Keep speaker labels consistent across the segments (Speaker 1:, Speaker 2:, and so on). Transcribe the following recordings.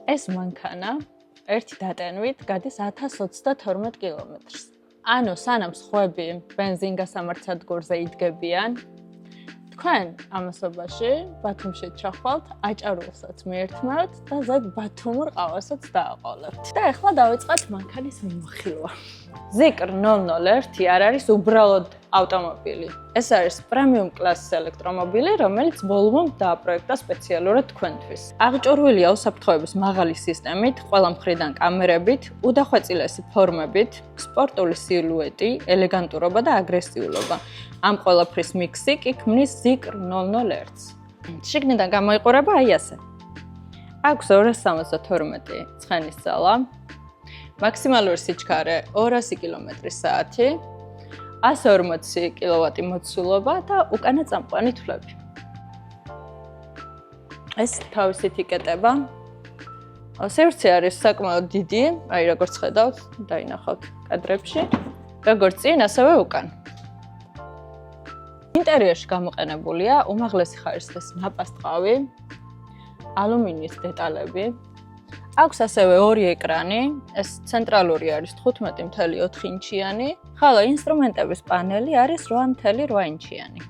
Speaker 1: ეს მანქანა ერთი დატენვით გადის 1022 კილომეტრს. ანუ სანამ სხვები ბენზინგასამართსადგურზე იდგებიან, თქვენ ამასობაში ბათუმში ჩახვალთ, აჭარულსაც მიერთმევთ და ზედ ბათუმურ ყავასაც დააყოლებთ. და ეხლა დავიწყოთ მანქანის მიმოხილვა. Zikr 001 არ არის უბრალოდ ავტომობილი. ეს არის პრემიუმ კლასის ელექტრომობილი, რომელიც Volvo-მ დააპროექტა სპეციალურად თქვენთვის. აღჭურვილია უსაფრთხოების მაღალი სისტემით, ყველა მხრიდან კამერებით, უდახვეწილესი ფორმებით, სპორტული სილუეტი, ელეგანტურობა და აგრესიულობა. ამ ყველაფრის მიქსი კი ქმნის Zikr 001-ს. შიგნიდან გამოიყურება აი ასე. აქვს 272 ცხენის ძალა, მაქსიმალური სიჩქარე 200 კმ/სთ, 140 კილოვატი მოცულობა და უკანა წამყვანი თვლები. ეს თავისით იკეტება. სივრცე არის საკმაოდ დიდი, აი როგორც ხედავთ, დაინახავთ კადრებში, როგორც წინ, ასევე უკან. ინტერიერში გამოყენებულია უმაღლესი ხარისხის ნაპასტყავი, ალუმინის დეტალები. აქვს ასევე ორი ეკრანი, ეს ცენტრალური არის 15.4 ინჩიანი, ხოლო ინსტრუმენტების პანელი არის 8.8 ინჩიანი.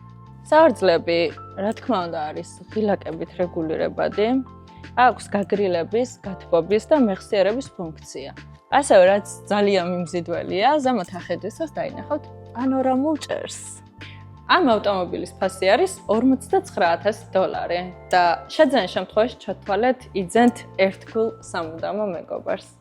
Speaker 1: სავარძლები, რა თქმა უნდა, არის ღილაკებით რეგულირებადი. აქვს გაგრილების, გათბობის და მეხსიერების ფუნქცია. ასევე რაც ძალიან მიმზიდველია, ზემოთ ახედვისას დაინახავთ პანორამულ ჭერს. ამ ავტომობილის ფასი არის $49,000 და შეძენის შემთხვევაში ჩათვალეთ იძენთ ერთგულ სამუდამო მეგობარს.